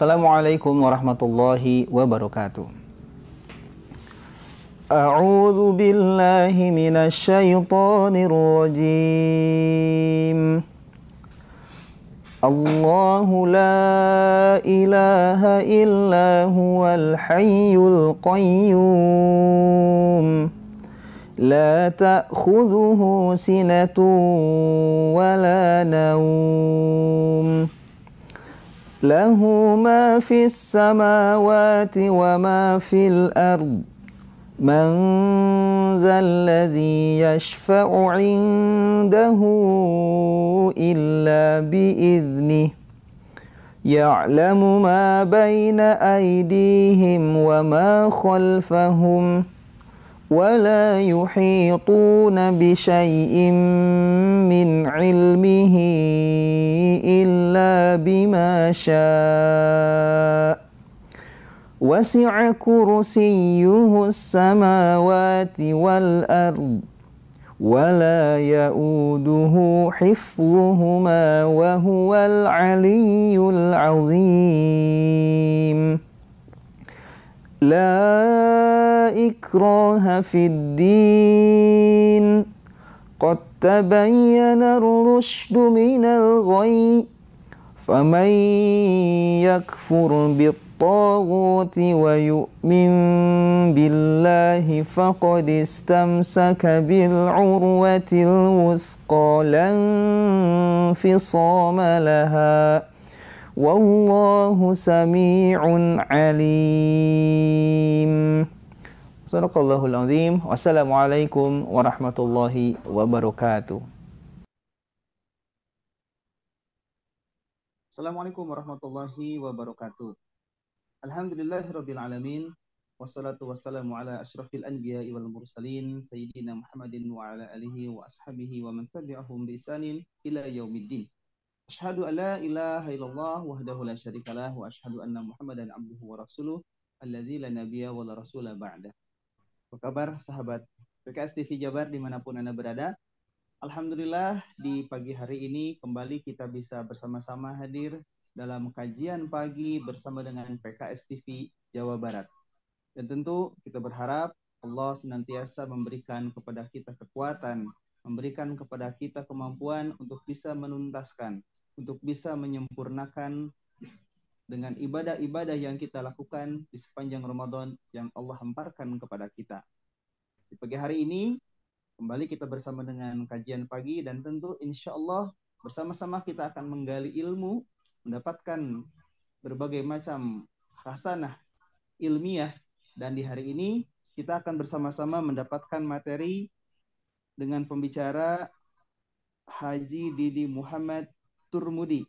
Assalamualaikum warahmatullahi wabarakatuh. A'udzu billahi minasy syaithanir rajim. Allahu la ilaha illa huwal hayyul qayyum. La ta'khudhuhu sinatun wa la nawm. Lahu ma fis samawati wa ma fil ard. Man dzalladzi yashfa'u 'indahu illa bi'idhnih. Ya'lamu ma baina aydihim wa ma khalfahum. ولا يحيطون بشيء من علمه إلا بما شاء وسع كرسيه السماوات والأرض ولا يؤوده حفظهما وهو العلي العظيم لا إكراه في الدين قد تبين الرشد من الغي فمن يكفر بالطاغوت ويؤمن بالله فقد استمسك بالعروة الوثقى لا انفصام لها Wallahu sami'un alim. Sadaqallahul azim. Wassalamualaikum warahmatullahi wabarakatuh. Assalamualaikum warahmatullahi wabarakatuh. Alhamdulillahirabbil alamin. Wassalatu wassalamu ala asyrafil anbiya'i wal mursalin sayyidina Muhammadin wa ala alihi wa ashabihi wa man tabi'ahum bi ihsanin ila yaumiddin. Asyhadu an la ilaha illallah wahdahu la syarikalah wa asyhadu anna Muhammadan abduhu wa rasuluh alladzi la nabiyya wa la rasula ba'da. Apa kabar sahabat PKS TV Jabar dimanapun Anda berada? Alhamdulillah di pagi hari ini kembali kita bisa bersama-sama hadir dalam kajian pagi bersama dengan PKS TV Jawa Barat. Dan tentu kita berharap Allah senantiasa memberikan kepada kita kekuatan, memberikan kepada kita kemampuan untuk bisa menuntaskan, untuk bisa menyempurnakan dengan ibadah-ibadah yang kita lakukan di sepanjang Ramadan yang Allah hamparkan kepada kita. Di pagi hari ini, kembali kita bersama dengan kajian pagi dan tentu insya Allah bersama-sama kita akan menggali ilmu, mendapatkan berbagai macam khasanah ilmiah dan di hari ini kita akan bersama-sama mendapatkan materi dengan pembicara Haji Didi Muhammad Turmudi,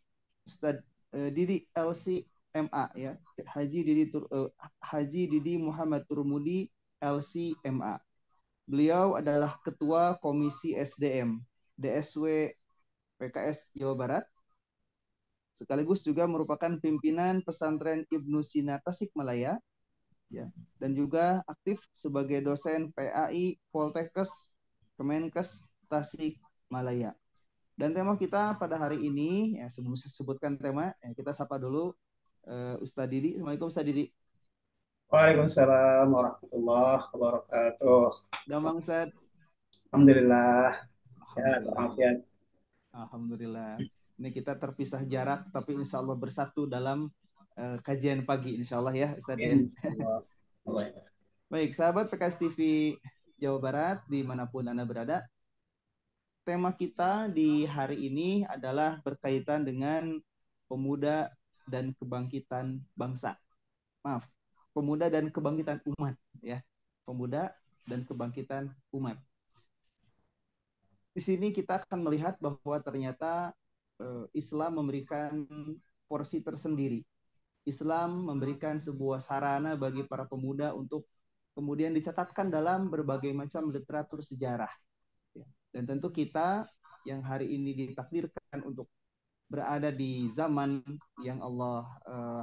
Ustadz Didi LCMA ya, Haji Didi Muhammad Turmudi LCMA. Beliau adalah Ketua Komisi SDM DSW PKS Jawa Barat, sekaligus juga merupakan pimpinan pesantren Ibnu Sina Tasikmalaya, ya, dan juga aktif sebagai dosen PAI Poltekkes Kemenkes Tasikmalaya. Dan tema kita pada hari ini, ya, sebelum saya sebutkan tema, ya, kita sapa dulu Ustadz Didi. Assalamualaikum Ustadz Didi. Waalaikumsalam warahmatullahi wabarakatuh. Damang Ustadz. Alhamdulillah, sehat walafiat. Alhamdulillah. Ini kita terpisah jarak, tapi insya Allah bersatu dalam kajian pagi, insya Allah ya Ustadz ya. Baik, sahabat PKS TV Jawa Barat, dimanapun Anda berada, tema kita di hari ini adalah berkaitan dengan pemuda dan kebangkitan bangsa. Maaf, pemuda dan kebangkitan umat, ya. Pemuda dan kebangkitan umat. Di sini kita akan melihat bahwa ternyata Islam memberikan porsi tersendiri. Islam memberikan sebuah sarana bagi para pemuda untuk kemudian dicatatkan dalam berbagai macam literatur sejarah. Dan tentu kita yang hari ini ditakdirkan untuk berada di zaman yang Allah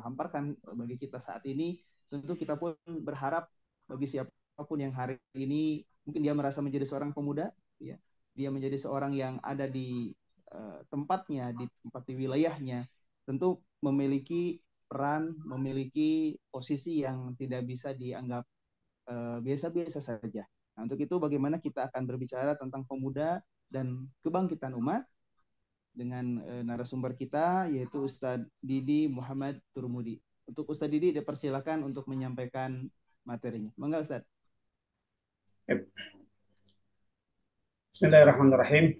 hamparkan bagi kita saat ini, tentu kita pun berharap bagi siapapun yang hari ini mungkin dia merasa menjadi seorang pemuda, ya, dia menjadi seorang yang ada di tempatnya, di tempat di wilayahnya, tentu memiliki peran, memiliki posisi yang tidak bisa dianggap biasa-biasa saja. Nah, untuk itu bagaimana kita akan berbicara tentang pemuda dan kebangkitan umat dengan narasumber kita yaitu Ustadz Didi Muhammad Turmudi. Untuk Ustadz Didi dipersilakan untuk menyampaikan materinya. Monggo Ustadz. Bismillahirrahmanirrahim.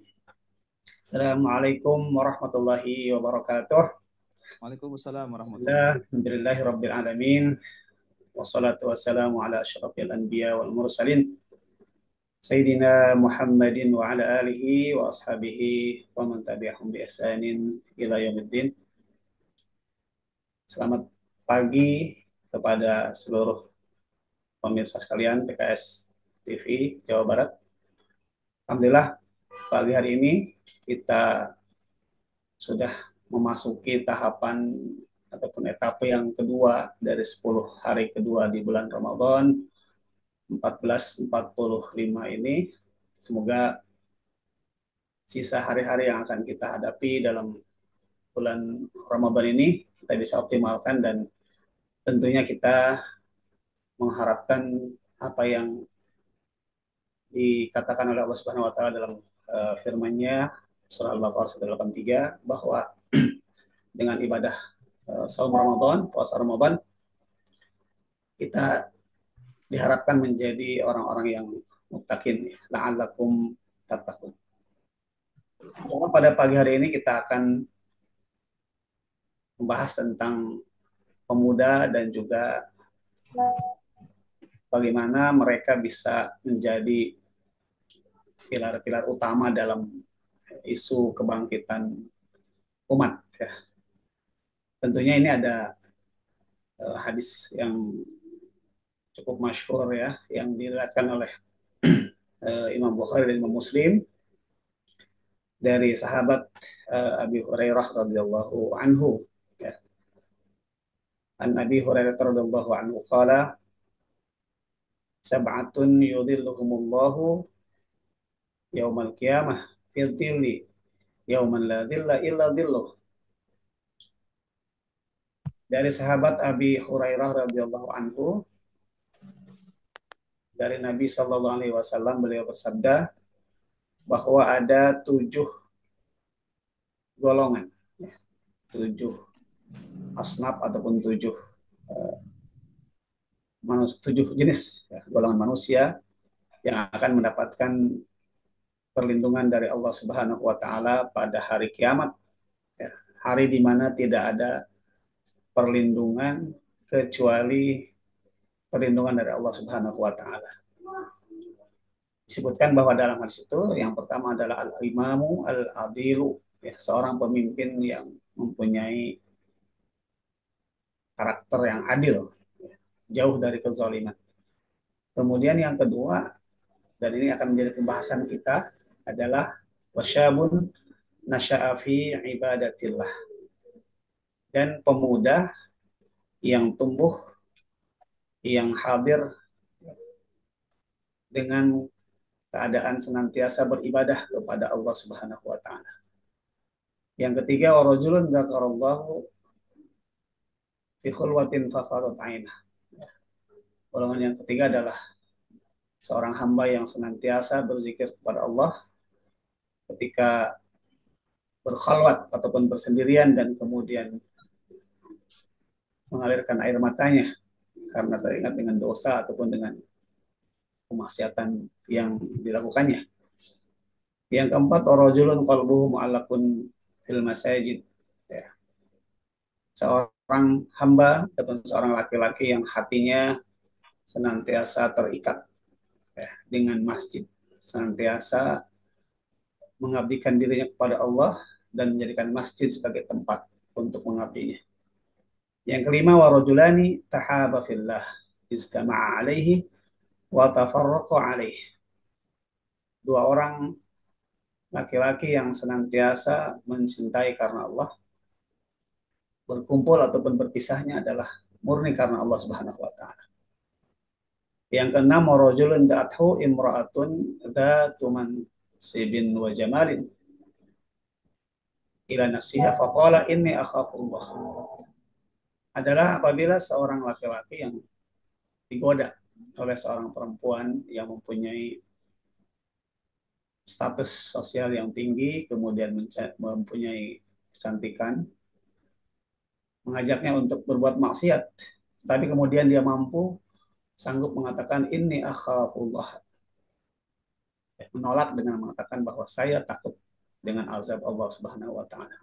Assalamualaikum warahmatullahi wabarakatuh. Waalaikumsalam warahmatullahi wabarakatuh. Alhamdulillahirabbil alamin. Wassalatu wassalamu ala asyrafil anbiya wal mursalin. Sayyidina Muhammadin wa ala alihi wa ashabihi wa man tabi'ahum bi ihsanin ila yaumiddin. Selamat pagi kepada seluruh pemirsa sekalian PKS TV Jawa Barat. Alhamdulillah pagi hari ini kita sudah memasuki tahapan ataupun etape yang kedua dari 10 hari kedua di bulan Ramadan 1445 ini. Semoga sisa hari-hari yang akan kita hadapi dalam bulan Ramadan ini kita bisa optimalkan, dan tentunya kita mengharapkan apa yang dikatakan oleh Allah Subhanahu wa taala dalam firman-Nya surah Al-Baqarah 183 bahwa dengan ibadah saum Ramadan, puasa Ramadan, kita diharapkan menjadi orang-orang yang muttaqin, la'allakum tattaqun. Pada pagi hari ini kita akan membahas tentang pemuda dan juga bagaimana mereka bisa menjadi pilar-pilar utama dalam isu kebangkitan umat. Ya. Tentunya ini ada hadis yang cukup masyhur ya, yang diriwayatkan oleh Imam Bukhari dan Imam Muslim dari sahabat Abi Hurairah radhiyallahu anhu. Ya. An Abi Hurairah radhiyallahu anhu qala sab'atun yudhilluhumullahu yaumal qiyamah fi dhilli yauman la dhilla illa dhilluh. Dari sahabat Abi Hurairah radhiyallahu anhu, dari Nabi Shallallahu Alaihi Wasallam, beliau bersabda bahwa ada 7 golongan, 7 asnaf ataupun 7 jenis ya, golongan manusia yang akan mendapatkan perlindungan dari Allah Subhanahu Wa Taala pada hari kiamat, ya, hari di mana tidak ada perlindungan kecuali perlindungan dari Allah Subhanahu Wa Taala. Disebutkan bahwa dalam hadis itu yang pertama adalah al-imamu al-adilu, ya, seorang pemimpin yang mempunyai karakter yang adil, ya, jauh dari kezaliman. Kemudian yang kedua, dan ini akan menjadi pembahasan kita, adalah wasyabun nasya'a fi ibadatillah, dan pemuda yang tumbuh, yang hadir dengan keadaan senantiasa beribadah kepada Allah Subhanahu wa taala. Yang ketiga, wa rajulun dzakarallahu fi khulwatin fafadat ainah. Golongan yang ketiga adalah seorang hamba yang senantiasa berzikir kepada Allah ketika berkhalwat ataupun bersendirian, dan kemudian mengalirkan air matanya karena teringat dengan dosa ataupun dengan kemaksiatan yang dilakukannya. Yang keempat, rajulun qalbuhu mu'allaqun fil masajid. Ya. Seorang hamba ataupun seorang laki-laki yang hatinya senantiasa terikat, ya, dengan masjid, senantiasa mengabdikan dirinya kepada Allah dan menjadikan masjid sebagai tempat untuk mengabdinya. Yang kelima, warajulani tahaba fillah istama'a alaihi wa tafarraqa alaihi. 2 orang laki-laki yang senantiasa mencintai karena Allah, berkumpul ataupun berpisahnya adalah murni karena Allah Subhanahu wa taala. Yang keenam, warajulun da'athu imra'atun dzatu mansibin wa jamalin ila nafsiha faqala inni akhafullah. adalah apabila seorang laki-laki yang digoda oleh seorang perempuan yang mempunyai status sosial yang tinggi, kemudian mempunyai kecantikan, mengajaknya untuk berbuat maksiat, tapi kemudian dia mampu sanggup mengatakan ini akhafullah, menolak dengan mengatakan bahwa saya takut dengan azab Allah Subhanahu wa taala.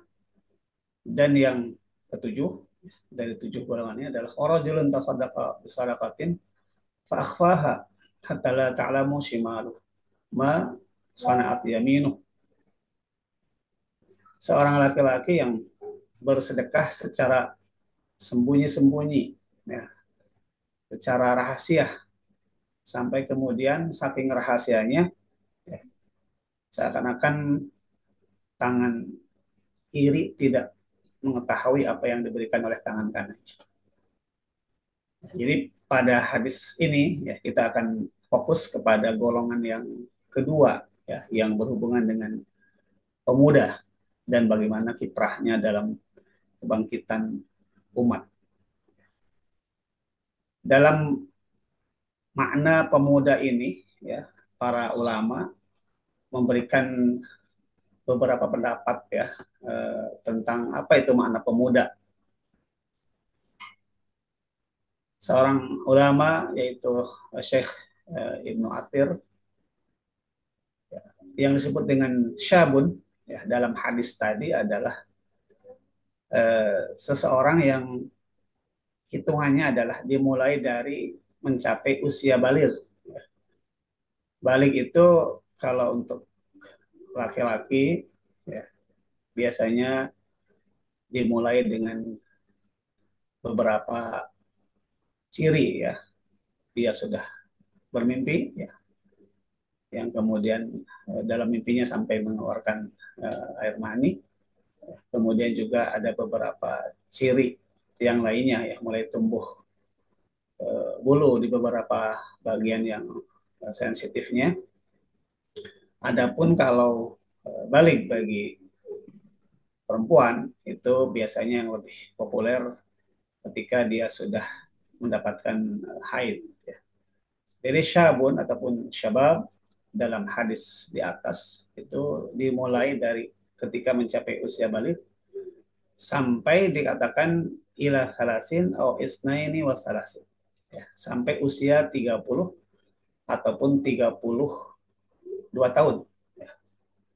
Dan yang ketujuh dari tujuh golongan ini adalah rajulun tasaddaqa bisadaqatin fa akhfaha hatta la ta'lamu shimalu ma sana'at yaminu. Seorang laki-laki yang bersedekah secara sembunyi-sembunyi, ya, secara rahasia, sampai kemudian saking rahasianya, ya, seakan-akan tangan kiri tidak mengetahui apa yang diberikan oleh tangan kanan. Jadi pada hadis ini ya kita akan fokus kepada golongan yang kedua, ya, yang berhubungan dengan pemuda dan bagaimana kiprahnya dalam kebangkitan umat. Dalam makna pemuda ini, ya, para ulama memberikan beberapa pendapat, ya, tentang apa itu makna pemuda. Seorang ulama yaitu Syekh Ibnu Athir, ya, yang disebut dengan syabun, ya, dalam hadis tadi adalah seseorang yang hitungannya adalah dimulai dari mencapai usia baligh. Baligh itu kalau untuk laki-laki, ya, biasanya dimulai dengan beberapa ciri, ya. Dia sudah bermimpi, ya, yang kemudian dalam mimpinya sampai mengeluarkan air mani. Kemudian juga ada beberapa ciri yang lainnya, ya, mulai tumbuh bulu di beberapa bagian yang sensitifnya. Adapun kalau balik bagi perempuan itu biasanya yang lebih populer ketika dia sudah mendapatkan haid, ya. Jadi syabun ataupun syabab dalam hadis di atas itu dimulai dari ketika mencapai usia balik sampai dikatakan ila salasin atau isnaini wa salasin, ya, sampai usia 30 ataupun 32 tahun. Ya.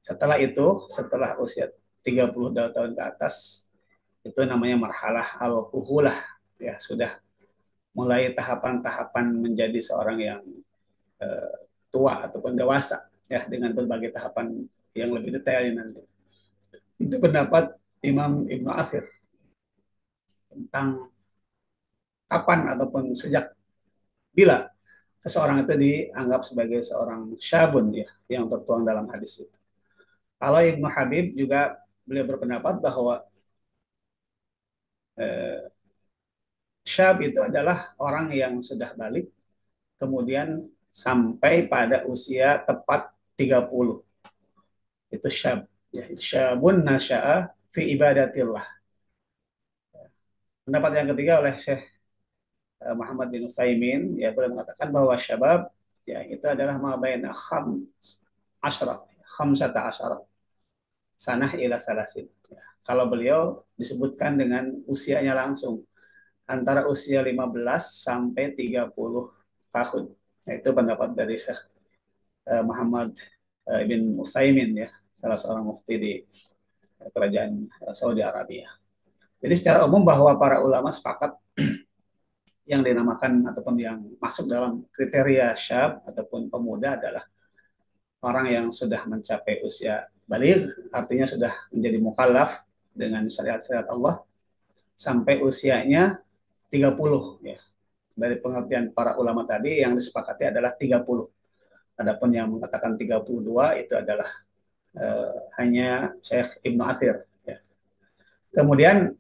Setelah itu, setelah usia 32 tahun ke atas, itu namanya marhalah al-kuhulah, ya, sudah mulai tahapan-tahapan menjadi seorang yang eh, tua ataupun dewasa, ya, dengan berbagai tahapan yang lebih detail nanti. Itu pendapat Imam Ibnu Athir tentang kapan ataupun sejak bila seseorang itu dianggap sebagai seorang syabun, ya, yang tertuang dalam hadis itu. Kalau Ibnu Habib juga beliau berpendapat bahwa eh, syab itu adalah orang yang sudah balik kemudian sampai pada usia tepat 30. Itu syab, ya, syabun nasya'a fi ibadatillah. Pendapat yang ketiga oleh Syekh Muhammad bin Utsaimin, ya, beliau mengatakan bahwa syabab, ya, itu adalah ma baina khamsata asyara sanah ila salasin. Ya, kalau beliau disebutkan dengan usianya langsung antara usia 15 sampai 30 tahun. Nah, itu pendapat dari Syekh Muhammad bin Utsaimin, ya, salah seorang mufti di kerajaan Saudi Arabia. Jadi secara umum bahwa para ulama sepakat yang dinamakan ataupun yang masuk dalam kriteria syab ataupun pemuda adalah orang yang sudah mencapai usia baligh, artinya sudah menjadi mukallaf dengan syariat-syariat Allah sampai usianya 30, ya. Dari pengertian para ulama tadi yang disepakati adalah 30. Adapun yang mengatakan 32 itu adalah hanya Syekh Ibnu Athir, ya. Kemudian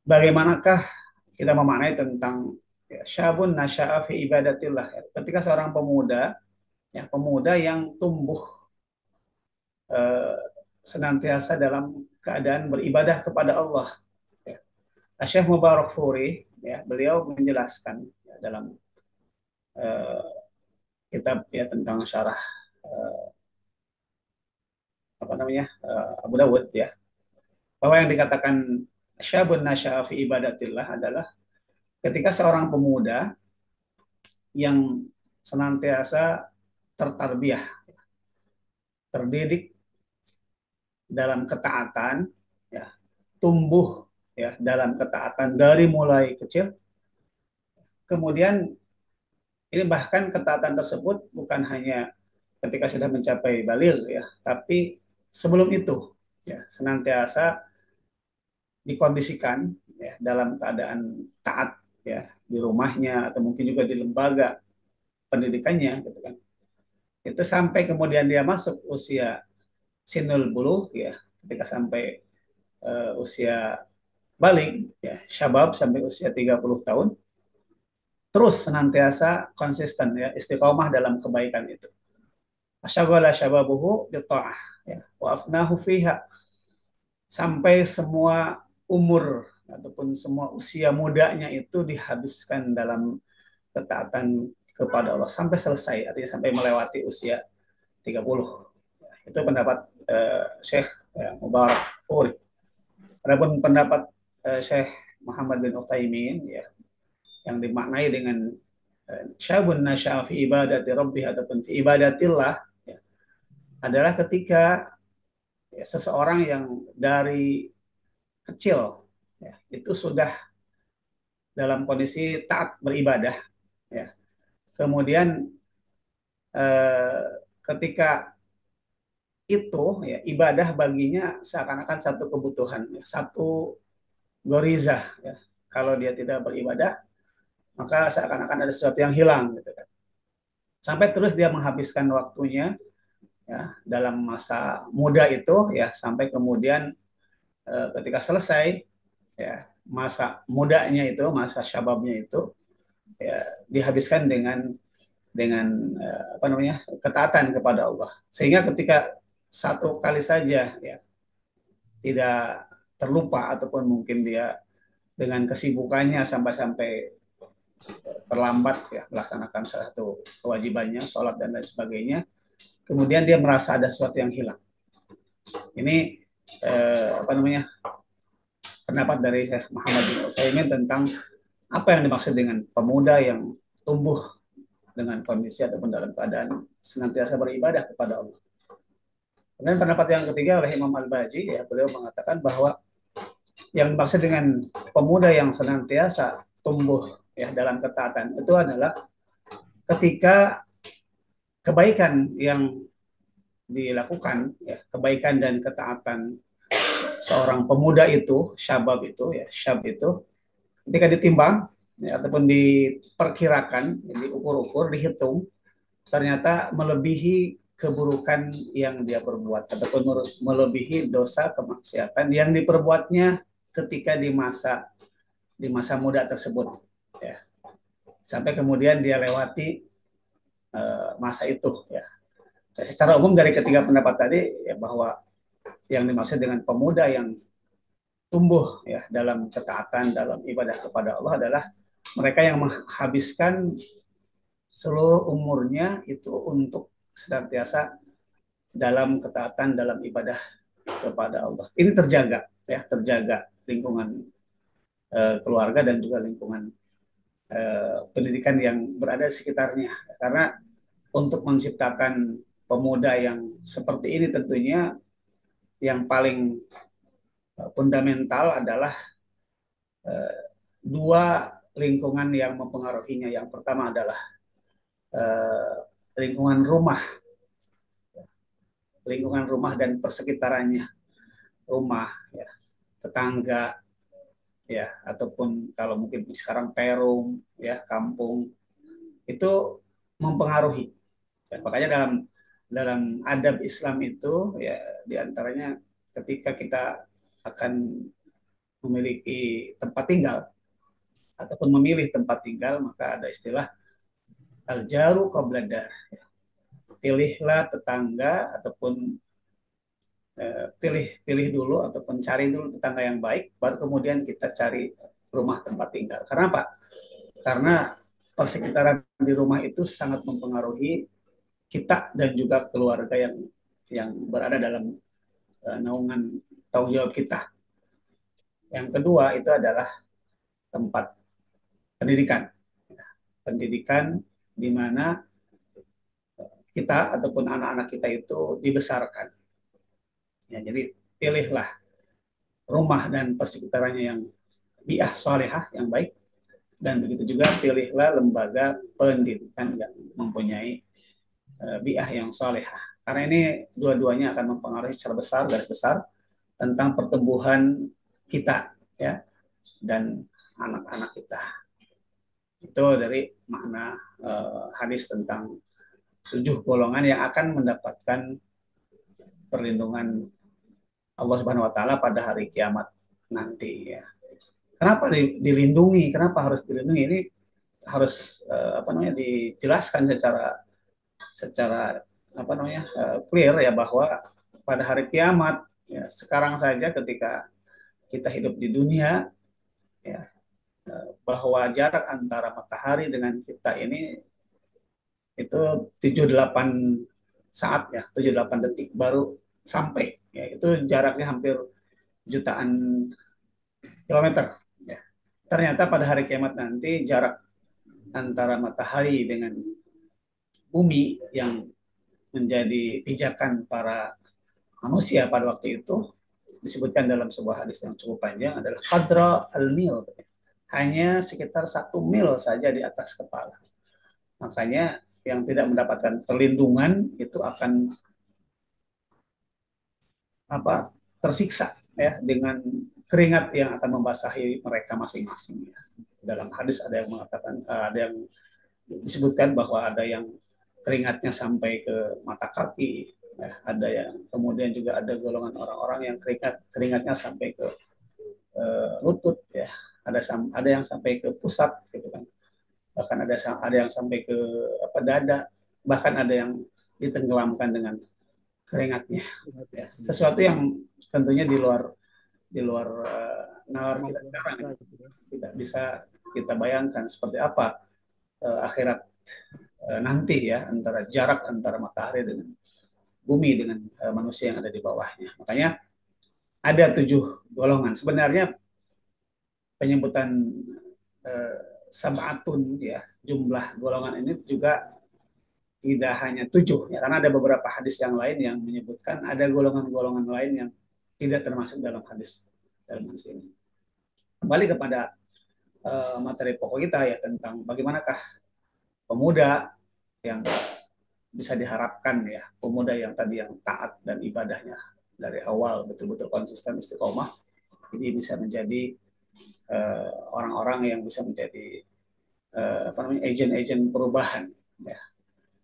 bagaimanakah kita memaknai tentang, ya, syabun nasya'a fi ibadatillah, ya. Ketika seorang pemuda, ya, pemuda yang tumbuh eh, senantiasa dalam keadaan beribadah kepada Allah, ya. Syekh Mubarakfuri ya, beliau menjelaskan ya, dalam uh, kitab ya tentang syarah apa namanya Abu Dawud ya, bahwa yang dikatakan syabun nasya'a fi ibadatillah adalah ketika seorang pemuda yang senantiasa tertarbiyah, terdidik dalam ketaatan, ya, tumbuh ya dalam ketaatan dari mulai kecil. Kemudian ini bahkan ketaatan tersebut bukan hanya ketika sudah mencapai baligh ya, tapi sebelum itu ya senantiasa dikondisikan ya dalam keadaan taat ya di rumahnya atau mungkin juga di lembaga pendidikannya gitu kan. Itu sampai kemudian dia masuk usia sinul buluh ya, ketika sampai usia balik ya, syabab sampai usia 30 tahun, terus senantiasa konsisten ya, istiqomah dalam kebaikan itu. Asyaghala syababuhu bita'ah ya, wa afnahu fiha, sampai semua umur ataupun semua usia mudanya itu dihabiskan dalam ketaatan kepada Allah sampai selesai, artinya sampai melewati usia 30. Itu pendapat Syekh Mubarak Furi. Adapun pendapat Syekh Muhammad bin Utsaimin ya, yang dimaknai dengan syabun nasya'a fi ibadati rabbih ataupun fi ibadatillah ya, adalah ketika ya, seseorang yang dari kecil ya, itu sudah dalam kondisi taat beribadah ya. Kemudian eh, ketika itu ya ibadah baginya seakan-akan satu kebutuhan, ya, satu gorizah ya. Kalau dia tidak beribadah, maka seakan-akan ada sesuatu yang hilang gitu kan. Sampai terus dia menghabiskan waktunya ya dalam masa muda itu ya sampai kemudian ketika selesai ya masa mudanya itu, masa syababnya itu ya dihabiskan dengan apa namanya ketaatan kepada Allah. Sehingga ketika satu kali saja ya tidak terlupa ataupun mungkin dia dengan kesibukannya sampai-sampai terlambat ya melaksanakan salah satu kewajibannya, sholat dan lain sebagainya, kemudian dia merasa ada sesuatu yang hilang. Ini apa namanya pendapat dari Syekh Muhammad bin Utsaimin tentang apa yang dimaksud dengan pemuda yang tumbuh dengan kondisi ataupun dalam keadaan senantiasa beribadah kepada Allah. Kemudian pendapat yang ketiga oleh Imam Al-Baji ya, beliau mengatakan bahwa yang dimaksud dengan pemuda yang senantiasa tumbuh ya dalam ketaatan itu adalah ketika kebaikan yang dilakukan ya, kebaikan dan ketaatan seorang pemuda itu, syabab itu ya, syab itu ketika ditimbang ya, ataupun diperkirakan, diukur-ukur, dihitung, ternyata melebihi keburukan yang dia perbuat ataupun melebihi dosa kemaksiatan yang diperbuatnya ketika di masa muda tersebut ya. Sampai kemudian dia lewati masa itu ya. Secara umum dari ketiga pendapat tadi ya, bahwa yang dimaksud dengan pemuda yang tumbuh ya dalam ketaatan, dalam ibadah kepada Allah adalah mereka yang menghabiskan seluruh umurnya itu untuk senantiasa dalam ketaatan, dalam ibadah kepada Allah. Ini terjaga ya, terjaga lingkungan keluarga dan juga lingkungan pendidikan yang berada di sekitarnya. Karena untuk menciptakan pemuda yang seperti ini tentunya yang paling fundamental adalah dua lingkungan yang mempengaruhinya. Yang pertama adalah lingkungan rumah dan persekitarannya, rumah, ya, tetangga, ya, ataupun kalau mungkin sekarang perum, ya, kampung, itu mempengaruhi. Ya, makanya dalam dalam adab Islam itu, ya, diantaranya ketika kita akan memiliki tempat tinggal ataupun memilih tempat tinggal, maka ada istilah al-jaru qabla dar. Pilihlah tetangga ataupun pilih dulu ataupun cari dulu tetangga yang baik, baru kemudian kita cari rumah tempat tinggal. Karena apa? Karena persekitaran di rumah itu sangat mempengaruhi kita dan juga keluarga yang berada dalam naungan tanggung jawab kita. Yang kedua itu adalah tempat pendidikan. Pendidikan di mana kita ataupun anak-anak kita itu dibesarkan. Ya, jadi pilihlah rumah dan persekitarannya yang biah salehah yang baik, dan begitu juga pilihlah lembaga pendidikan yang mempunyai biah yang salehah. Karena ini dua-duanya akan mempengaruhi secara besar, garis besar, tentang pertumbuhan kita ya dan anak-anak kita. Itu dari makna hadis tentang 7 golongan yang akan mendapatkan perlindungan Allah Subhanahu wa taala pada hari kiamat nanti ya. Kenapa dilindungi? Kenapa harus dilindungi? Ini harus dijelaskan secara clear ya, bahwa pada hari kiamat ya, sekarang saja ketika kita hidup di dunia ya, bahwa jarak antara matahari dengan kita ini itu 78 saat ya, 78 detik baru sampai ya, itu jaraknya hampir jutaan kilometer ya. Ternyata pada hari kiamat nanti jarak antara matahari dengan bumi yang menjadi pijakan para manusia pada waktu itu disebutkan dalam sebuah hadis yang cukup panjang adalah qadra al-mil, hanya sekitar 1 mil saja di atas kepala. Makanya yang tidak mendapatkan perlindungan itu akan tersiksa ya dengan keringat yang akan membasahi mereka masing-masing ya. Dalam hadis ada yang mengatakan ada yang disebutkan bahwa ada yang keringatnya sampai ke mata kaki ya, ada yang kemudian juga ada golongan orang-orang yang keringatnya sampai ke lutut ya, ada yang sampai ke pusat gitu kan, bahkan ada yang sampai ke dada, bahkan ada yang ditenggelamkan dengan keringatnya ya. Sesuatu yang tentunya di luar nalar kita sekarang ya. Tidak bisa kita bayangkan seperti apa akhirat nanti ya, antara jarak antara matahari dengan bumi dengan manusia yang ada di bawahnya. Makanya ada 7 golongan. Sebenarnya penyebutan sabatun ya, jumlah golongan ini juga tidak hanya 7 ya, karena ada beberapa hadis yang lain yang menyebutkan ada golongan-golongan lain yang tidak termasuk dalam hadis ini. Kembali kepada materi pokok kita ya, tentang bagaimanakah pemuda yang bisa diharapkan ya, pemuda yang tadi yang taat dan ibadahnya dari awal betul-betul konsisten istiqomah, ini bisa menjadi orang-orang yang bisa menjadi agen-agen perubahan ya.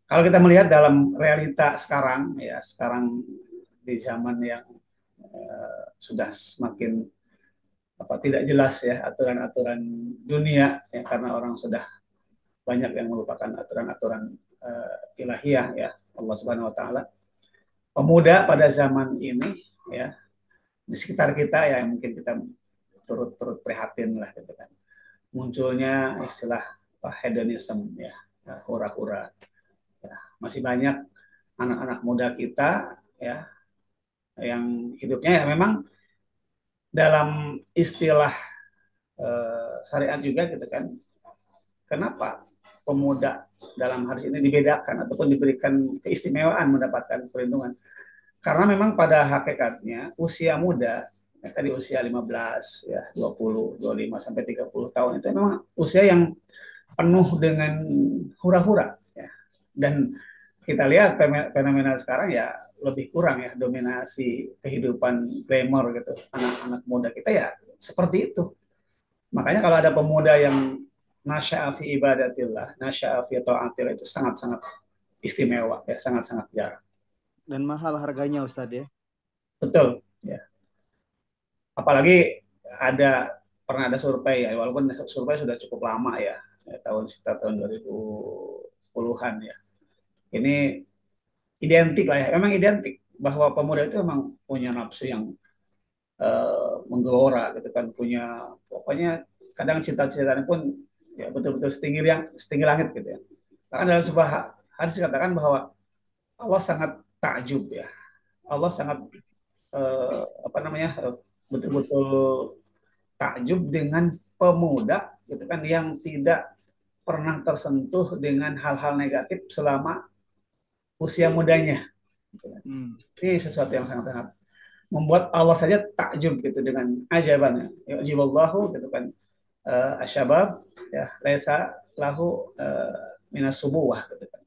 Kalau kita melihat dalam realita sekarang ya, sekarang di zaman yang sudah semakin tidak jelas ya aturan-aturan dunia ya, karena orang sudah banyak yang melupakan aturan-aturan ilahiyah ya Allah Subhanahu wa taala. Pemuda pada zaman ini ya di sekitar kita ya, mungkin kita turut prihatin lah gitu kan. Munculnya istilah hedonism ya, hura-hura. Ya, masih banyak anak-anak muda kita ya yang hidupnya ya memang dalam istilah syariat juga gitu kan. Kenapa pemuda dalam hadis ini dibedakan ataupun diberikan keistimewaan mendapatkan perlindungan? Karena memang pada hakikatnya usia muda ya, tadi usia 15 ya, 20, 25 sampai 30 tahun itu memang usia yang penuh dengan hura-hura ya. Dan kita lihat fenomena sekarang ya lebih kurang ya dominasi kehidupan glamour gitu. Anak-anak muda kita ya seperti itu. Makanya kalau ada pemuda yang nasya'a fi ibadatillah, nasya'a fi ta'atillah, itu sangat-sangat istimewa ya, sangat-sangat jarang. Dan mahal harganya Ustadz ya. Betul ya. Apalagi pernah ada survei ya, walaupun survei sudah cukup lama ya, sekitar tahun 2010-an ya. Ini identik lah ya, memang identik bahwa pemuda itu memang punya nafsu yang menggelora gitu kan, punya pokoknya kadang cita-citanya pun ya betul-betul setinggi langit gitu ya. Bahkan dalam sebuah hadis dikatakan bahwa Allah sangat takjub ya. Allah sangat apa namanya betul-betul takjub dengan pemuda gitu kan yang tidak pernah tersentuh dengan hal-hal negatif selama usia mudanya. Gitu kan. Hmm. Ini sesuatu yang sangat-sangat membuat Allah saja takjub gitu dengan ajabannya. Ya jiballahu gitu kan asyabab ya laisa lahu minas subuwah gitu kan.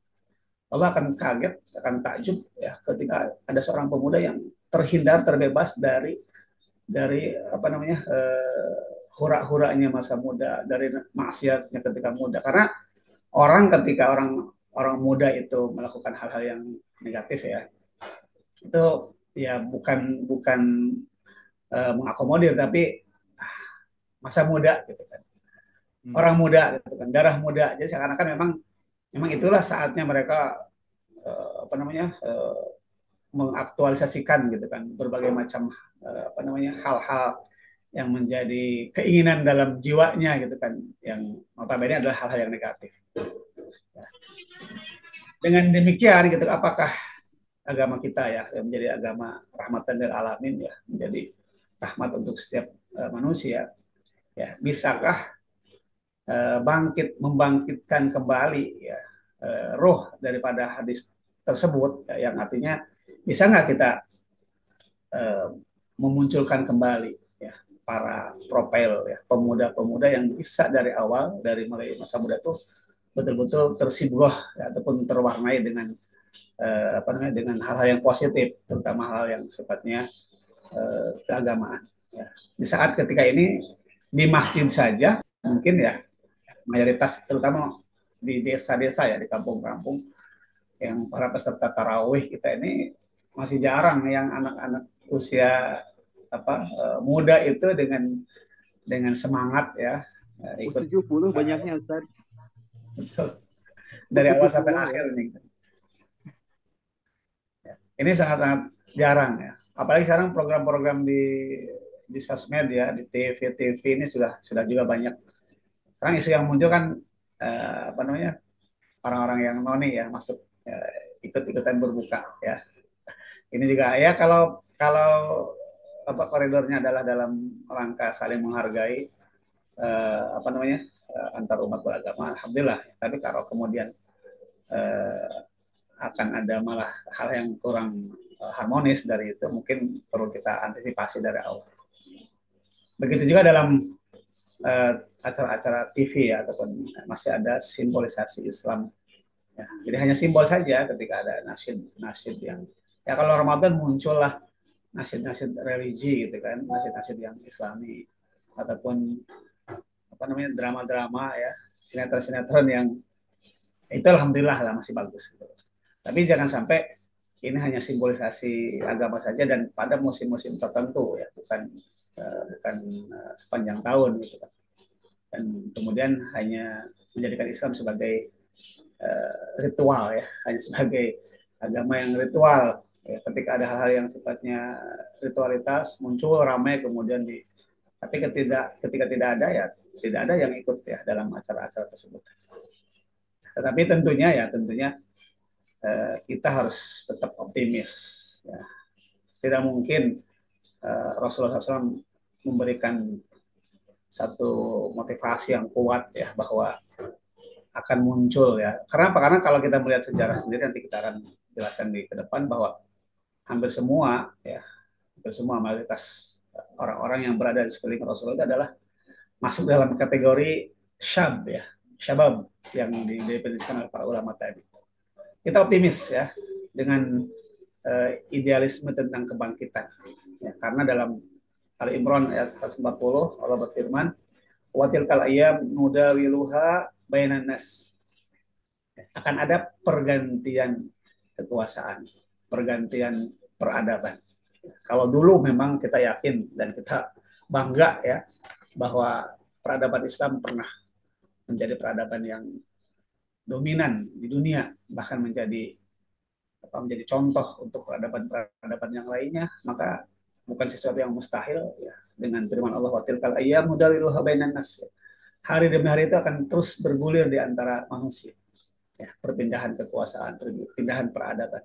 Allah akan kaget, akan takjub ya ketika ada seorang pemuda yang terhindar, terbebas dari apa namanya hura-huranya masa muda, dari maksiatnya ketika muda. Karena ketika orang orang muda itu melakukan hal-hal yang negatif ya, itu ya bukan bukan mengakomodir tapi masa muda gitu kan. Hmm. Orang muda gitu kan, darah muda. Jadi seakan-akan memang memang itulah saatnya mereka apa namanya mengaktualisasikan gitu kan berbagai macam apa namanya hal-hal yang menjadi keinginan dalam jiwanya gitu kan yang notabene adalah hal-hal yang negatif. Dengan demikian gitu apakah agama kita ya yang menjadi agama rahmatan lil alamin ya menjadi rahmat untuk setiap manusia ya bisakah membangkitkan kembali ya roh daripada hadis tersebut ya, yang artinya bisa nggak kita uh, memunculkan kembali ya para profil ya pemuda-pemuda yang bisa dari awal dari mulai masa muda tuh betul-betul tersibukh ya, ataupun terwarnai dengan apa namanya dengan hal-hal yang positif terutama hal yang sifatnya keagamaan ya. Di saat ketika ini di masjid saja mungkin ya mayoritas terutama di desa-desa ya di kampung-kampung yang para peserta tarawih kita ini masih jarang yang anak-anak usia apa muda itu dengan semangat ya ikut 70 banyaknya Ustaz. dari awal Ikut sampai semua ya. akhir nih. Ini sangat-sangat jarang ya. Apalagi sekarang program-program di sosmed ya, di TV ini sudah juga banyak. Sekarang isu yang muncul kan apa namanya orang-orang yang noni ya masuk ikut-ikutan berbuka ya. Ini juga ya kalau kalau apa koridornya adalah dalam rangka saling menghargai apa namanya antar umat beragama, alhamdulillah. Tapi kalau kemudian eh, akan ada malah hal yang kurang harmonis dari itu, mungkin perlu kita antisipasi dari awal. Begitu juga dalam acara-acara TV ya, ataupun masih ada simbolisasi Islam. Ya, jadi hanya simbol saja ketika ada nasid-nasid yang ya kalau Ramadan muncullah nasid-nasid religi gitu kan, nasid-nasid yang Islami ataupun apa namanya drama-drama ya, sinetron-sinetron yang itu alhamdulillah lah masih bagus gitu. Tapi jangan sampai ini hanya simbolisasi agama saja dan pada musim-musim tertentu ya, bukan sepanjang tahun gitu kan. Dan kemudian hanya menjadikan Islam sebagai ritual ya, hanya sebagai agama yang ritual. Ya, ketika ada hal-hal yang sifatnya ritualitas muncul ramai kemudian tapi ketika tidak ada ya tidak ada yang ikut ya dalam acara-acara tersebut. Tetapi tentunya kita harus tetap optimis. Ya. Tidak mungkin Rasulullah SAW memberikan satu motivasi yang kuat ya bahwa akan muncul ya. Karena apa? Karena kalau kita melihat sejarah sendiri nanti kita akan jelaskan di ke depan bahwa hampir semua ya hampir semua mayoritas orang-orang yang berada di sekeliling Rasulullah itu adalah masuk dalam kategori syab ya syabab yang didefinisikan oleh para ulama tadi. Kita optimis ya dengan idealisme tentang kebangkitan. Ya, karena dalam Al Imran ayat 140 Allah berfirman, "Wa tilkal ayyam nudawiluha bainan nas." Akan ada pergantian kekuasaan, pergantian peradaban. Kalau dulu memang kita yakin dan kita bangga ya bahwa peradaban Islam pernah menjadi peradaban yang dominan di dunia, bahkan menjadi menjadi contoh untuk peradaban-peradaban yang lainnya, maka bukan sesuatu yang mustahil ya. Dengan firman Allah, wa tilkal ayyamu nudawiluha bainan nas. Hari demi hari itu akan terus bergulir di antara manusia. Ya, perpindahan kekuasaan, perpindahan peradaban.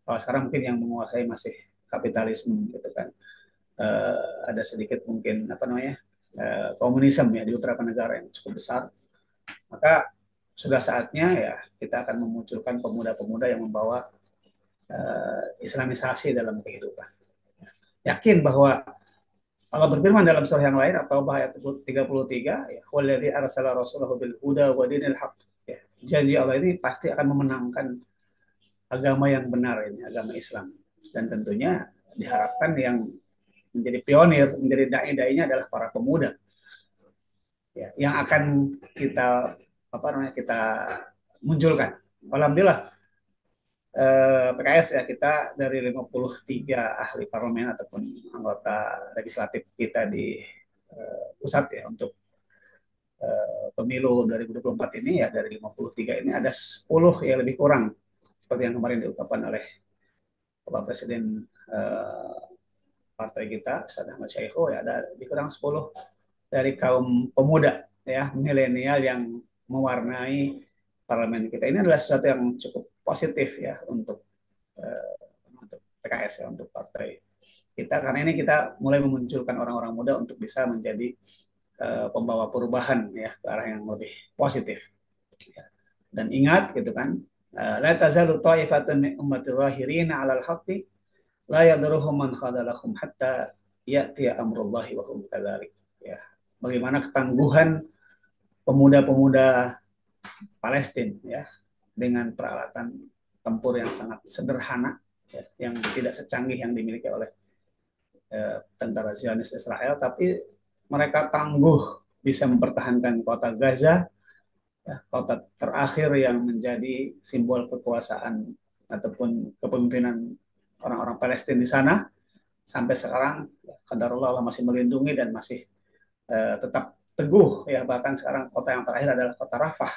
Kalau sekarang mungkin yang menguasai masih kapitalisme gitu kan. Ada sedikit mungkin apa namanya? Komunisme ya di beberapa negara yang cukup besar. Maka sudah saatnya ya kita akan memunculkan pemuda-pemuda yang membawa Islamisasi dalam kehidupan. Yakin bahwa Allah berfirman dalam surah yang lain atau ayat 33 ya, wallazi arsala rasulahu bil huda wa dinil haq. Ya, janji Allah ini pasti akan memenangkan agama yang benar ini, agama Islam. Dan tentunya diharapkan yang menjadi pionir, menjadi dai-dainya adalah para pemuda. Ya, yang akan kita kita munculkan. Alhamdulillah PKS ya, kita dari 53 ahli parlemen ataupun anggota legislatif kita di pusat ya untuk pemilu 2024 ini ya, dari 53 ini ada 10 ya lebih kurang seperti yang kemarin diungkapkan oleh Bapak Presiden partai kita Ustaz Ahmad Syaikho, ya ada lebih kurang 10 dari kaum pemuda ya, milenial yang mewarnai parlemen kita. Ini adalah sesuatu yang cukup positif ya untuk PKS ya, untuk partai kita, karena ini kita mulai memunculkan orang-orang muda untuk bisa menjadi pembawa perubahan ya ke arah yang lebih positif. Ya. Dan ingat gitu kan, la tazalu ta'ifatun min ummati zahirina 'alal haqqi la yadurruhum man khadalahum hatta ya'ti amrullahi wa hum kadzalik. Ya. Bagaimana ketangguhan pemuda-pemuda Palestina ya, dengan peralatan tempur yang sangat sederhana ya, yang tidak secanggih yang dimiliki oleh tentara Zionis Israel, tapi mereka tangguh bisa mempertahankan kota Gaza, ya, kota terakhir yang menjadi simbol kekuasaan ataupun kepemimpinan orang-orang Palestina di sana. Sampai sekarang, qadarullah Allah masih melindungi dan masih tetap teguh ya. Bahkan sekarang kota yang terakhir adalah kota Rafah,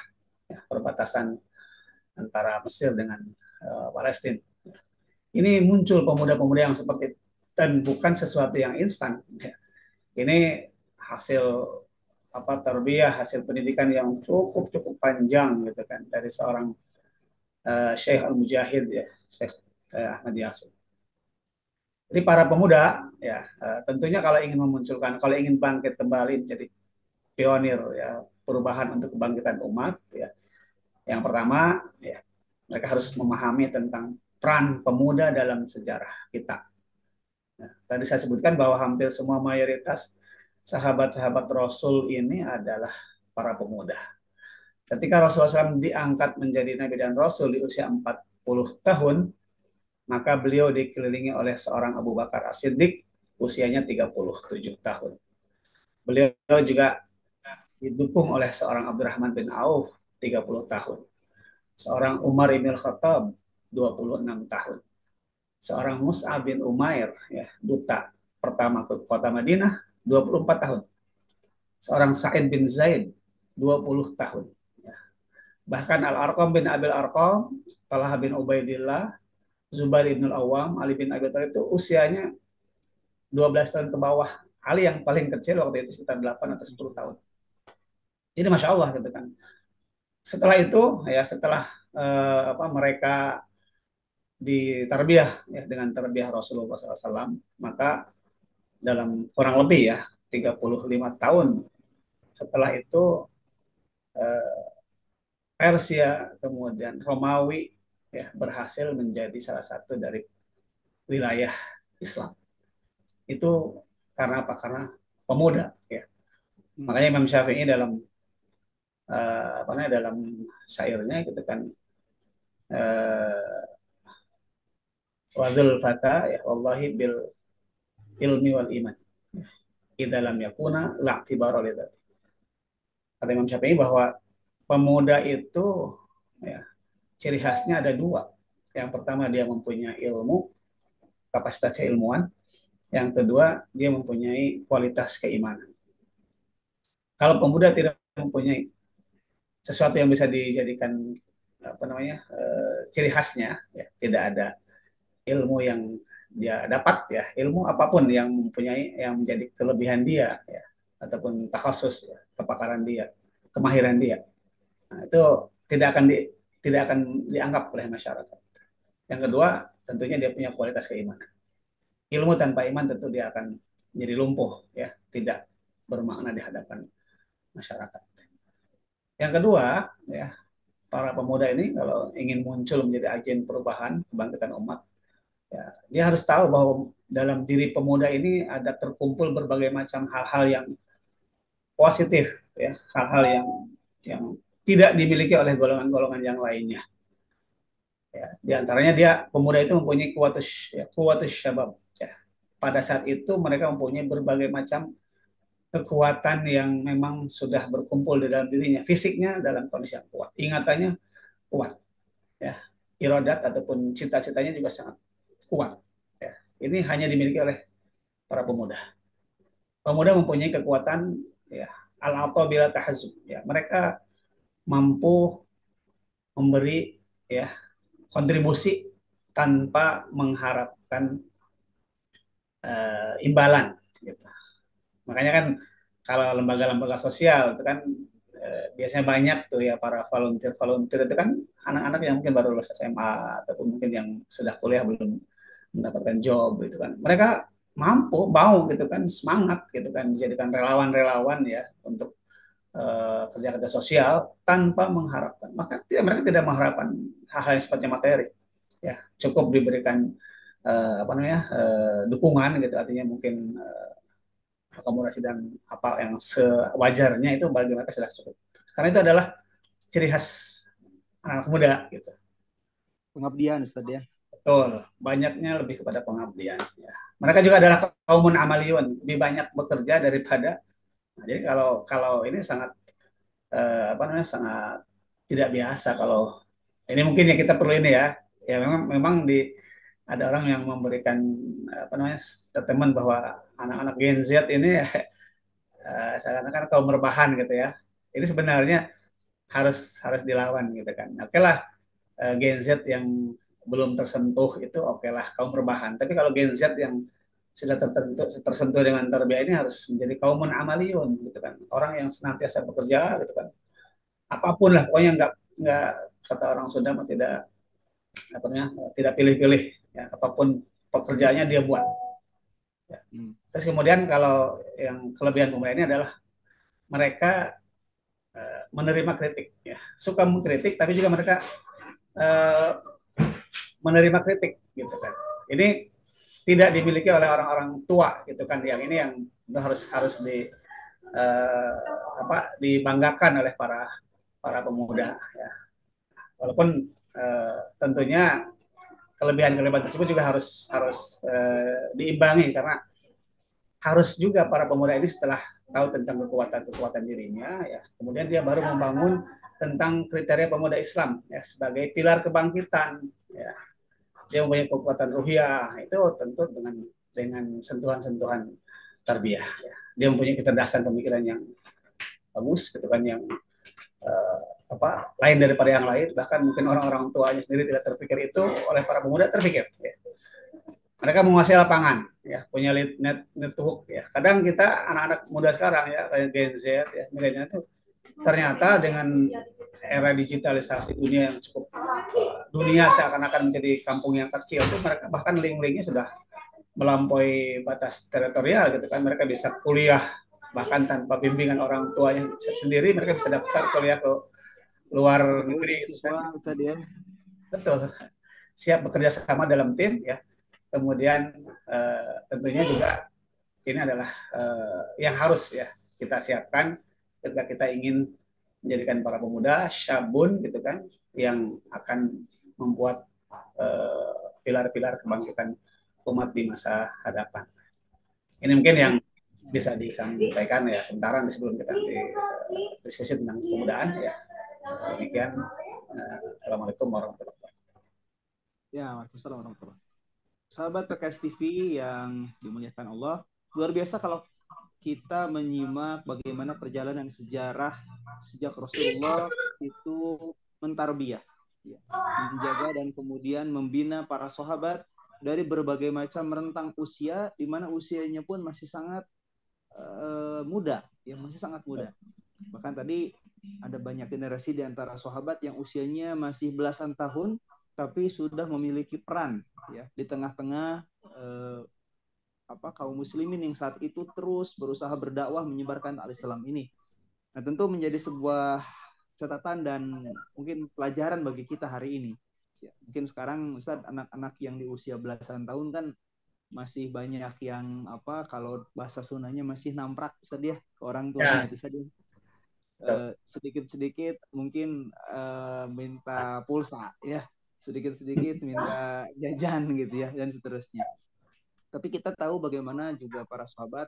ya, perbatasan antara Mesir dengan Palestina. Ini muncul pemuda-pemuda yang seperti, dan bukan sesuatu yang instan. Ya. Ini hasil tarbiyah, hasil pendidikan yang cukup panjang gitu kan, dari seorang Syekh Al-Mujahid ya, Syekh Ahmad Yasin. Jadi para pemuda ya, tentunya kalau ingin memunculkan, kalau ingin bangkit kembali menjadi pionir ya perubahan untuk kebangkitan umat ya, yang pertama ya, mereka harus memahami tentang peran pemuda dalam sejarah kita. Nah, tadi saya sebutkan bahwa hampir semua mayoritas sahabat-sahabat Rasul ini adalah para pemuda. Ketika Rasulullah SAW diangkat menjadi Nabi dan Rasul di usia 40 tahun, maka beliau dikelilingi oleh seorang Abu Bakar As-Siddiq, usianya 37 tahun. Beliau juga didukung oleh seorang Abdurrahman bin Auf, 30 tahun. Seorang Umar bin Khattab, 26 tahun. Seorang Mus'ab bin Umair, ya, duta pertama ke kota Madinah, 24 tahun. Seorang Sa'id bin Zaid, 20 tahun. Ya. Bahkan Al-Arqam bin Abil Arqam, Talha bin Ubaidillah, Zubair bin Al-Awwam, Ali bin Abi Thalib itu usianya 12 tahun ke bawah. Ali yang paling kecil waktu itu sekitar 8 atau 10 tahun. Jadi Masya Allah gitu kan. Setelah itu, ya setelah mereka ditarbiyah ya, dengan tarbiyah Rasulullah SAW, maka dalam kurang lebih ya 35 tahun setelah itu Persia kemudian Romawi ya berhasil menjadi salah satu dari wilayah Islam. Itu karena apa? Karena pemuda ya. Makanya Imam Syafi'i dalam dalam syairnya gitu kan, wadul fata ya wallahi bil ilmi wal iman idza lam yakuna la'tibara lidzati. Kata Imam Syafi'i bahwa pemuda itu ya, ciri khasnya ada dua. Yang pertama dia mempunyai ilmu, kapasitas keilmuan. Yang kedua dia mempunyai kualitas keimanan. Kalau pemuda tidak mempunyai sesuatu yang bisa dijadikan apa namanya ciri khasnya, ya. Tidak ada ilmu yang dia dapat, ya, ilmu apapun yang mempunyai yang menjadi kelebihan dia, ya, ataupun takhasus, ya, kepakaran dia, kemahiran dia. Nah, itu tidak akan tidak akan dianggap oleh masyarakat. Yang kedua, tentunya dia punya kualitas keimanan. Ilmu tanpa iman tentu dia akan jadi lumpuh, ya, tidak bermakna di hadapan masyarakat. Yang kedua, ya, para pemuda ini kalau ingin muncul menjadi agen perubahan kebangkitan umat, ya, dia harus tahu bahwa dalam diri pemuda ini ada terkumpul berbagai macam hal-hal yang positif, ya, hal-hal yang tidak dimiliki oleh golongan-golongan yang lainnya. Ya, di antaranya dia pemuda itu mempunyai kuwatus syabab. Ya. Pada saat itu mereka mempunyai berbagai macam kekuatan yang memang sudah berkumpul di dalam dirinya. Fisiknya dalam kondisi yang kuat, ingatannya kuat, ya, irodat ataupun cita-citanya juga sangat kuat. Ya. Ini hanya dimiliki oleh para pemuda. Pemuda mempunyai kekuatan, ya, al-ata bila tahazub. Ya, mereka mampu memberi, ya, kontribusi tanpa mengharapkan imbalan. Gitu. Makanya kan kalau lembaga-lembaga sosial itu kan biasanya banyak tuh, ya, para volunteer itu kan anak-anak yang mungkin baru lulus SMA ataupun mungkin yang sudah kuliah belum mendapatkan job gitu kan. Mereka mampu, mau gitu kan, semangat gitu kan, menjadikan relawan-relawan, ya, untuk kerja-kerja sosial tanpa mengharapkan. Maka mereka tidak mengharapkan hal-hal yang sifatnya materi. Ya, cukup diberikan apa namanya dukungan gitu, artinya mungkin akomodasi dan apa yang sewajarnya itu bagi mereka sudah cukup. Karena itu adalah ciri khas anak muda gitu. Pengabdian Ustaz ya. Betul, banyaknya lebih kepada pengabdian. Ya. Mereka juga adalah kaumun amaliyun, lebih banyak bekerja daripada. Nah, jadi kalau kalau ini sangat apa namanya sangat tidak biasa kalau ini mungkin ya kita perlu ini ya memang memang ada orang yang memberikan apa namanya statement bahwa anak-anak Gen Z ini seakan-akan kaum rebahan gitu ya. Ini sebenarnya harus harus dilawan gitu kan. Oke lah, Gen Z yang belum tersentuh itu oke lah kaum rebahan. Tapi kalau Gen Z yang sudah tersentuh dengan tarbiyah ini harus menjadi kaumun amaliyun gitu kan. Orang yang senantiasa bekerja gitu kan. Apapun lah pokoknya nggak kata orang Sunda mah tidak apa namanya tidak pilih-pilih, ya, apapun pekerjaannya dia buat. Ya. Terus kemudian kalau yang kelebihan pemuda ini adalah mereka menerima kritik, ya, suka mengkritik tapi juga mereka uh, menerima kritik gitu kan. Ini tidak dimiliki oleh orang-orang tua gitu kan, yang ini yang harus harus uh, dibanggakan oleh para para pemuda, ya. Walaupun tentunya kelebihan-kelebihan tersebut juga harus harus diimbangi karena harus juga para pemuda ini setelah tahu tentang kekuatan-kekuatan dirinya, ya, kemudian dia baru membangun tentang kriteria pemuda Islam, ya, sebagai pilar kebangkitan, ya. Dia mempunyai kekuatan ruhiyah itu tentu dengan sentuhan-sentuhan tarbiyah, ya. Dia mempunyai kecerdasan pemikiran yang bagus gitu kan, yang uh, lain daripada yang lain, bahkan mungkin orang-orang tuanya sendiri tidak terpikir itu, oleh para pemuda terpikir, ya. Mereka menguasai lapangan, ya, punya network, ya. Kadang kita anak-anak muda sekarang, ya, kayak Gen Z, ya, milenial itu ternyata dengan era digitalisasi dunia yang cukup dunia seakan-akan menjadi kampung yang kecil itu, mereka bahkan link-linknya sudah melampaui batas teritorial gitu kan. Mereka bisa kuliah bahkan tanpa bimbingan orang tuanya sendiri, mereka bisa daftar kuliah ke luar negeri gitu kan. Betul, siap bekerja sama dalam tim, ya. Kemudian tentunya juga ini adalah yang harus, ya, kita siapkan ketika kita ingin menjadikan para pemuda syabun gitu kan, yang akan membuat pilar-pilar kebangkitan umat di masa hadapan. Ini mungkin yang bisa disampaikan, ya, sementara sebelum kita nanti diskusi tentang kepemudaan, ya. Demikian. Assalamualaikum warahmatullahi wabarakatuh. Ya, Waalaikumsalam warahmatullahi wabarakatuh. Sahabat PKS TV yang dimuliakan Allah, luar biasa kalau kita menyimak bagaimana perjalanan sejarah sejak Rasulullah itu mentarbiyah. ya, menjaga dan kemudian membina para sahabat dari berbagai macam rentang usia, di mana usianya pun masih sangat muda, ya masih sangat muda. Bahkan tadi ada banyak generasi di antara sahabat yang usianya masih belasan tahun, tapi sudah memiliki peran ya di tengah-tengah kaum muslimin yang saat itu terus berusaha berdakwah menyebarkan al-Islam ini. Nah, tentu menjadi sebuah catatan dan mungkin pelajaran bagi kita hari ini. Ya, mungkin sekarang Ustaz, anak-anak yang di usia belasan tahun kan masih banyak yang kalau bahasa Sundanya masih namprak Ustaz ya ke orang tuanya Ya, itu saja. betul. Sedikit-sedikit mungkin minta pulsa ya, sedikit-sedikit minta jajan gitu ya dan seterusnya. Tapi kita tahu bagaimana juga para sahabat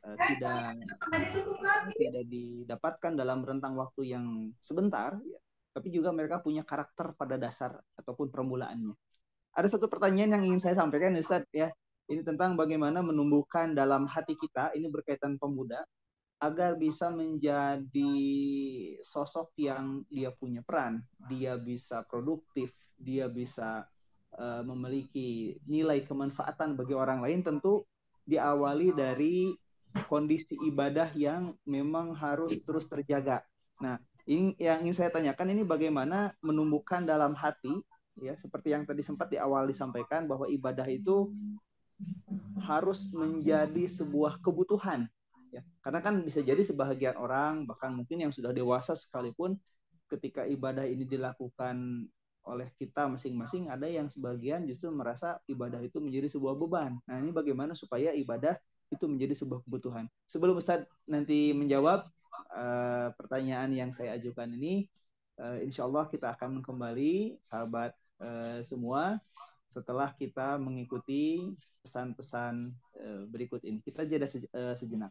tidak tidak didapatkan dalam rentang waktu yang sebentar, ya, tapi juga mereka punya karakter pada dasar ataupun permulaannya. Ada satu pertanyaan yang ingin saya sampaikan, Ustaz ya. Ini tentang bagaimana menumbuhkan dalam hati kita, ini berkaitan pemuda, agar bisa menjadi sosok yang dia punya peran, dia bisa produktif, dia bisa memiliki nilai kemanfaatan bagi orang lain, tentu diawali dari kondisi ibadah yang memang harus terus terjaga. Nah, ini yang ingin saya tanyakan ini bagaimana menumbuhkan dalam hati, ya seperti yang tadi sempat di awal disampaikan bahwa ibadah itu harus menjadi sebuah kebutuhan. Ya, karena kan bisa jadi sebahagian orang, bahkan mungkin yang sudah dewasa sekalipun, ketika ibadah ini dilakukan oleh kita masing-masing, ada yang sebagian justru merasa ibadah itu menjadi sebuah beban. Nah, ini bagaimana supaya ibadah itu menjadi sebuah kebutuhan. Sebelum Ustadz nanti menjawab pertanyaan yang saya ajukan ini, insya Allah kita akan kembali, sahabat semua, setelah kita mengikuti pesan-pesan berikut ini. Kita jeda sejenak.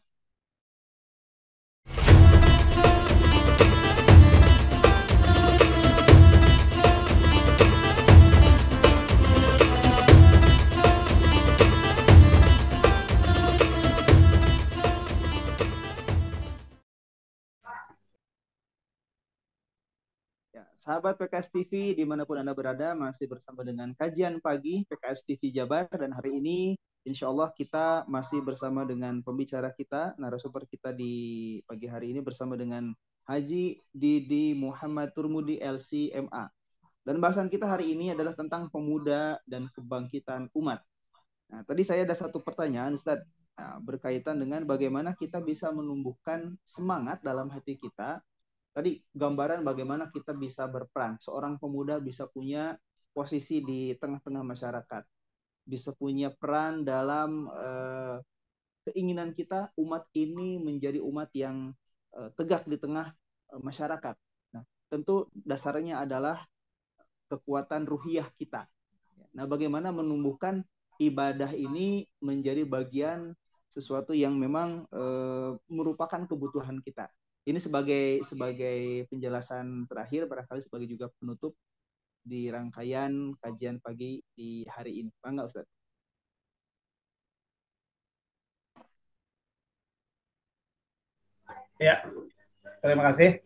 Ya, sahabat PKS TV dimanapun Anda berada, masih bersama dengan kajian pagi PKS TV Jabar, dan hari ini insya Allah kita masih bersama dengan pembicara kita, narasumber kita di pagi hari ini bersama dengan Haji Didi Muhammad Turmudi LC.MA. Dan bahasan kita hari ini adalah tentang pemuda dan kebangkitan umat. Nah, tadi saya ada satu pertanyaan Ustadz, berkaitan dengan bagaimana kita bisa menumbuhkan semangat dalam hati kita. Tadi gambaran bagaimana kita bisa berperan. Seorang pemuda bisa punya posisi di tengah-tengah masyarakat, bisa punya peran dalam keinginan kita umat ini menjadi umat yang tegak di tengah masyarakat. Nah, tentu dasarnya adalah kekuatan ruhiyah kita. Nah, bagaimana menumbuhkan ibadah ini menjadi bagian sesuatu yang memang merupakan kebutuhan kita. Ini sebagai penjelasan terakhir, barangkali sebagai juga penutup di rangkaian kajian pagi di hari ini. Bangga, Ustaz. Ya, terima kasih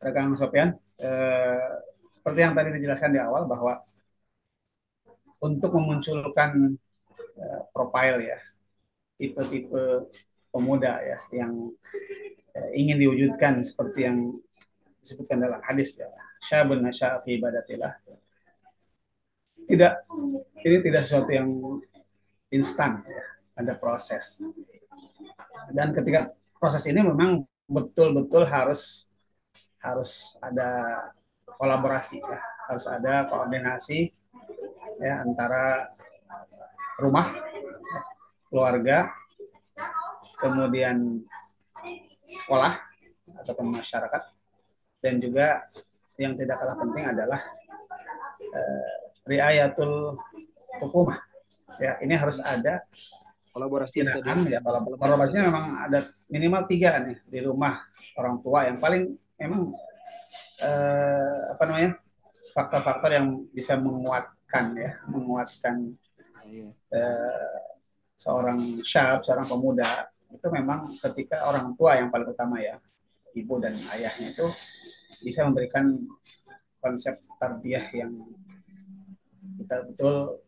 rekan Sofyan. Seperti yang tadi dijelaskan di awal bahwa untuk memunculkan profil ya, tipe-tipe pemuda ya yang ingin diwujudkan seperti yang disebutkan dalam hadis ya, syabun nasya'a fi ibadatillah. Tidak, ini tidak sesuatu yang instan ya, ada proses. Dan ketika proses ini memang betul-betul harus ada kolaborasi ya, harus ada koordinasi ya antara rumah, keluarga, kemudian sekolah ataupun masyarakat, dan juga yang tidak kalah penting adalah riayatul hukumah. Ya, ini harus ada Kolaborasi tindakan ya. Kalau kolaborasinya memang ada minimal 3 nih di rumah, orang tua yang paling memang faktor-faktor yang bisa menguatkan seorang syab, seorang pemuda itu memang ketika orang tua yang paling utama ya, ibu dan ayahnya itu bisa memberikan konsep tarbiyah yang kita betul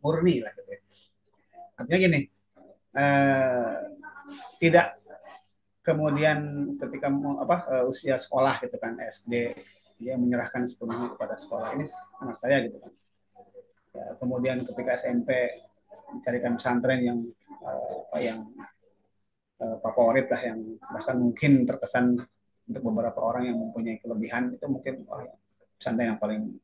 murni lah gitu ya. Artinya gini, tidak kemudian ketika usia sekolah gitu kan, SD, dia menyerahkan sepenuhnya kepada sekolah, ini anak saya gitu kan. Ya, kemudian ketika SMP mencarikan pesantren yang favorit lah, yang bahkan mungkin terkesan untuk beberapa orang yang mempunyai kelebihan itu mungkin pesantren yang paling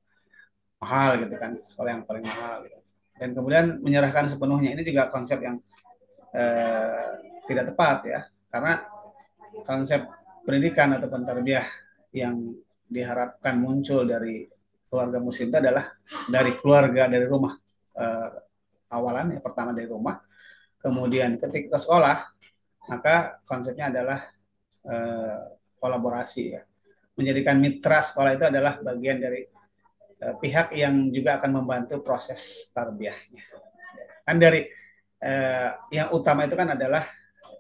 mahal gitu kan, sekolah yang paling mahal gitu. Dan kemudian menyerahkan sepenuhnya, ini juga konsep yang eh, tidak tepat ya, karena konsep pendidikan atau tarbiyah yang diharapkan muncul dari keluarga muslim itu adalah dari keluarga, dari rumah. eh, Awalan yang pertama dari rumah, kemudian ketika ke sekolah maka konsepnya adalah eh, kolaborasi ya, menjadikan mitra sekolah itu adalah bagian dari pihak yang juga akan membantu proses tarbiyahnya. Kan dari yang utama itu kan adalah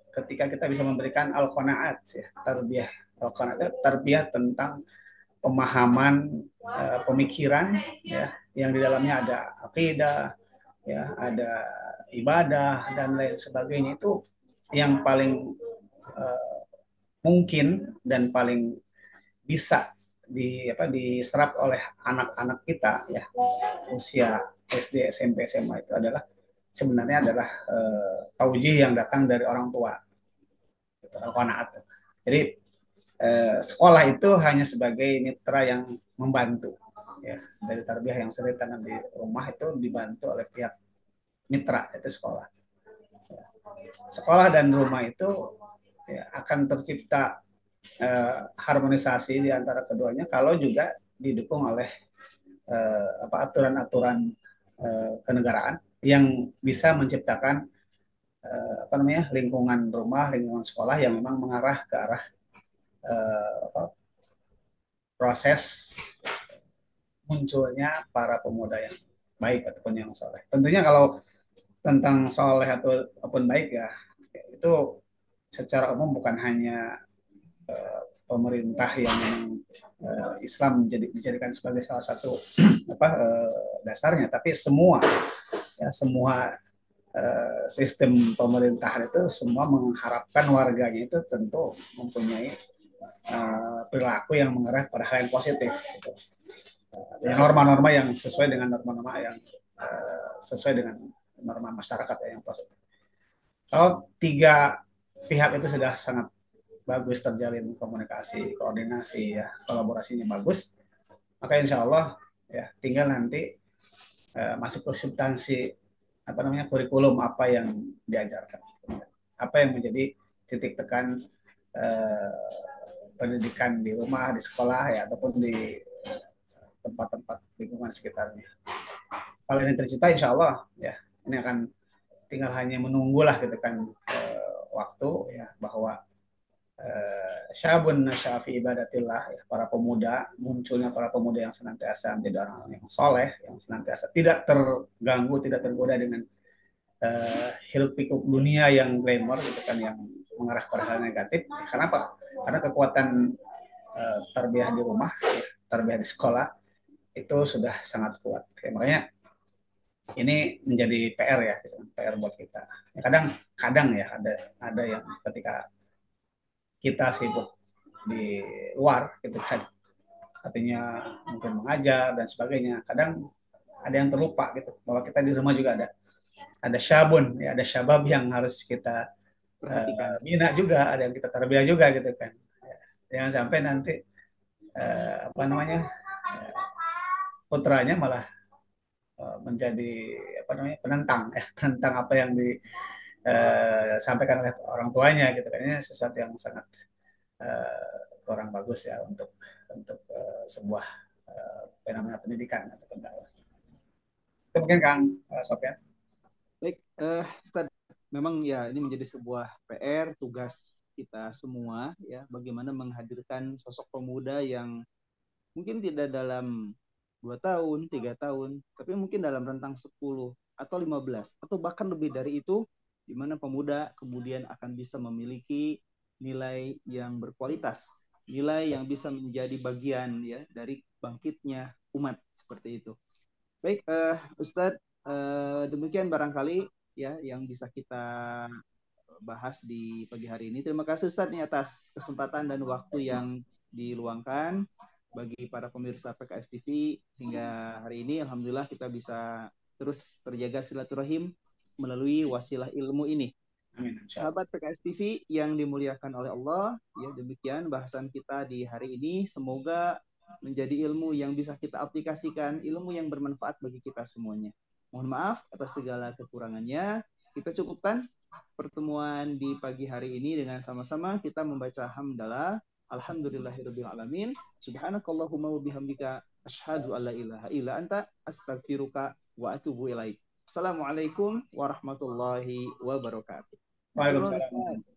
ketika kita bisa memberikan al-qanaat ya, tarbiyah. Al-qanaat tarbiyah tentang pemahaman pemikiran ya, yang di dalamnya ada akidah ya, ada ibadah dan lain sebagainya, itu yang paling mungkin dan paling bisa diserap oleh anak-anak kita ya, usia SD, SMP, SMA, itu adalah sebenarnya adalah taujih yang datang dari orang tua, gitu, al-qanaat. Jadi sekolah itu hanya sebagai mitra yang membantu ya, dari tarbiyah yang sudah ditanam di rumah itu dibantu oleh pihak mitra, itu sekolah. Sekolah dan rumah itu ya, akan tercipta harmonisasi di antara keduanya kalau juga didukung oleh aturan-aturan kenegaraan yang bisa menciptakan lingkungan rumah, lingkungan sekolah yang memang mengarah ke arah proses munculnya para pemuda yang baik ataupun yang soleh. Tentunya kalau tentang soleh ataupun baik ya, itu secara umum bukan hanya pemerintah yang Islam dijadikan sebagai salah satu dasarnya, tapi semua ya, semua sistem pemerintahan itu semua mengharapkan warganya itu tentu mempunyai perilaku yang mengarah pada hal yang positif gitu. Norma-norma yang sesuai dengan norma-norma yang sesuai dengan norma masyarakat yang positif. Kalau tiga pihak itu sudah sangat bagus terjalin komunikasi, koordinasi ya, kolaborasinya bagus, maka insya Allah ya tinggal nanti masuk ke substansi kurikulum apa yang diajarkan, apa yang menjadi titik tekan pendidikan di rumah, di sekolah ya, ataupun di tempat-tempat lingkungan sekitarnya. Kalau ini tercipta, insya Allah ya ini akan tinggal hanya menunggulah gitu kan waktu ya, bahwa syabun nasyafi ibadatillah ya, para pemuda, munculnya para pemuda yang senantiasa menjadi orang yang soleh, yang senantiasa tidak terganggu, tidak tergoda dengan hiruk pikuk dunia yang glamour gitu kan, yang mengarah pada hal negatif. Kenapa? Karena kekuatan tarbiyah di rumah, tarbiyah di sekolah itu sudah sangat kuat. Ya, makanya ini menjadi PR ya, PR buat kita. Ya, kadang ya ada yang ketika kita sibuk di luar gitu kan, artinya mungkin mengajar dan sebagainya, kadang ada yang terlupa gitu bahwa kita di rumah juga ada syabun ya, ada syabab yang harus kita Perhatikan. bina juga, ada yang kita tarbiyah juga gitu kan. Jangan sampai nanti putranya malah menjadi penentang ya, penentang apa yang disampaikan oleh orang tuanya gitu kan. Ini sesuatu yang sangat kurang bagus ya untuk sebuah fenomena pendidikan atau pendakwah. Itu mungkin Kang Sofyan. Baik, Ustaz, memang ya ini menjadi sebuah PR, tugas kita semua ya, bagaimana menghadirkan sosok pemuda yang mungkin tidak dalam 2 tahun, 3 tahun, tapi mungkin dalam rentang 10 atau 15 atau bahkan lebih dari itu, di mana pemuda kemudian akan bisa memiliki nilai yang berkualitas nilai yang bisa menjadi bagian ya dari bangkitnya umat seperti itu. Baik, Ustadz, demikian barangkali ya yang bisa kita bahas di pagi hari ini. Terima kasih Ustadz nih atas kesempatan dan waktu yang diluangkan bagi para pemirsa PKS TV hingga hari ini. Alhamdulillah kita bisa terus terjaga silaturahim melalui wasilah ilmu ini. Amin. Sahabat PKS TV yang dimuliakan oleh Allah, ya demikian bahasan kita di hari ini. Semoga menjadi ilmu yang bisa kita aplikasikan, ilmu yang bermanfaat bagi kita semuanya. Mohon maaf atas segala kekurangannya. Kita cukupkan pertemuan di pagi hari ini dengan sama-sama kita membaca hamdalah. Alhamdulillahirabbil alamin. Subhanakallahumma wa bihamdika asyhadu alla ilaha illa anta astaghfiruka wa atubu ilaik. Assalamualaikum warahmatullahi wabarakatuh. Waalaikumsalam.